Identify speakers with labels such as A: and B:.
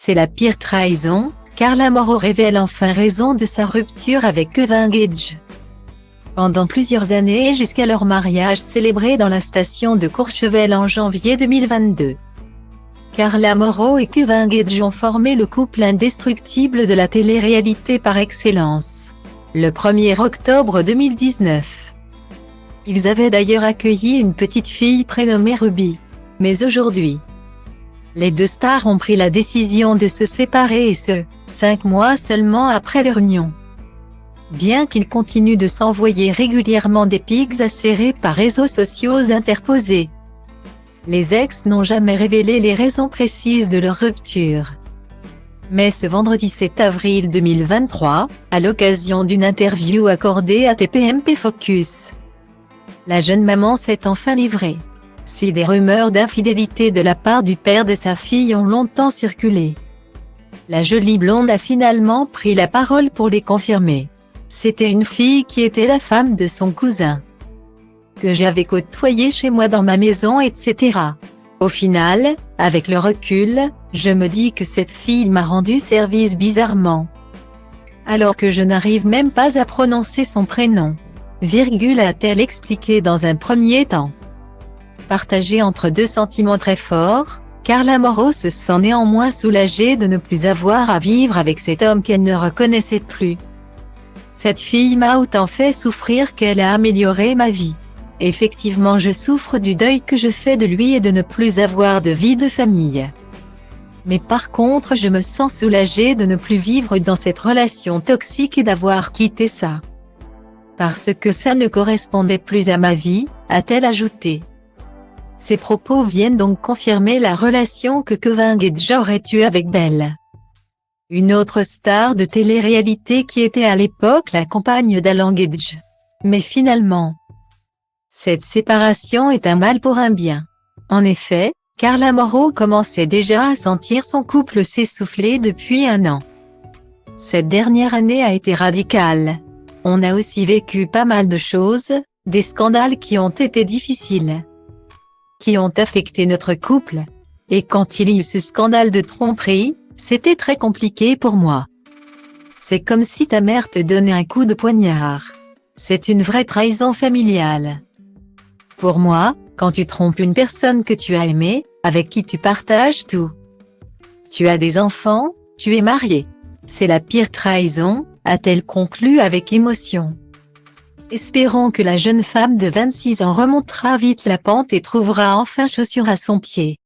A: C'est la pire trahison, Carla Mauro révèle enfin raison de sa rupture avec Kevin Gage. Pendant plusieurs années jusqu'à leur mariage célébré dans la station de Courchevel en janvier 2022. Carla Mauro et Kevin Gage ont formé le couple indestructible de la télé-réalité par excellence. Le 1er octobre 2019. Ils avaient d'ailleurs accueilli une petite fille prénommée Ruby. Mais aujourd'hui, les deux stars ont pris la décision de se séparer et ce, 5 mois seulement après leur union. Bien qu'ils continuent de s'envoyer régulièrement des pics acérés par réseaux sociaux interposés. Les ex n'ont jamais révélé les raisons précises de leur rupture. Mais ce vendredi 7 avril 2023, à l'occasion d'une interview accordée à TPMP Focus, la jeune maman s'est enfin livrée. Si des rumeurs d'infidélité de la part du père de sa fille ont longtemps circulé, la jolie blonde a finalement pris la parole pour les confirmer. C'était une fille qui était la femme de son cousin, que j'avais côtoyée chez moi dans ma maison, etc. Au final, avec le recul, je me dis que cette fille m'a rendu service bizarrement. Alors que je n'arrive même pas à prononcer son prénom. A-t-elle expliqué dans un premier temps. Partagée entre deux sentiments très forts, Carla Mauro se sent néanmoins soulagée de ne plus avoir à vivre avec cet homme qu'elle ne reconnaissait plus. Cette fille m'a autant fait souffrir qu'elle a amélioré ma vie. Effectivement, je souffre du deuil que je fais de lui et de ne plus avoir de vie de famille. Mais par contre, je me sens soulagée de ne plus vivre dans cette relation toxique et d'avoir quitté ça. Parce que ça ne correspondait plus à ma vie, a-t-elle ajouté. Ces propos viennent donc confirmer la relation que Kevin Gage aurait eue avec Belle, une autre star de télé-réalité qui était à l'époque la compagne d'Alan Gage. Mais finalement, cette séparation est un mal pour un bien. En effet, Carla Mauro commençait déjà à sentir son couple s'essouffler depuis 1 an. Cette dernière année a été radicale. On a aussi vécu pas mal de choses, des scandales qui ont été difficiles, qui ont affecté notre couple. Et quand il y eut ce scandale de tromperie, c'était très compliqué pour moi. C'est comme si ta mère te donnait un coup de poignard. C'est une vraie trahison familiale. Pour moi, quand tu trompes une personne que tu as aimée, avec qui tu partages tout, tu as des enfants, tu es marié. C'est la pire trahison, a-t-elle conclu avec émotion. Espérons que la jeune femme de 26 ans remontera vite la pente et trouvera enfin chaussure à son pied.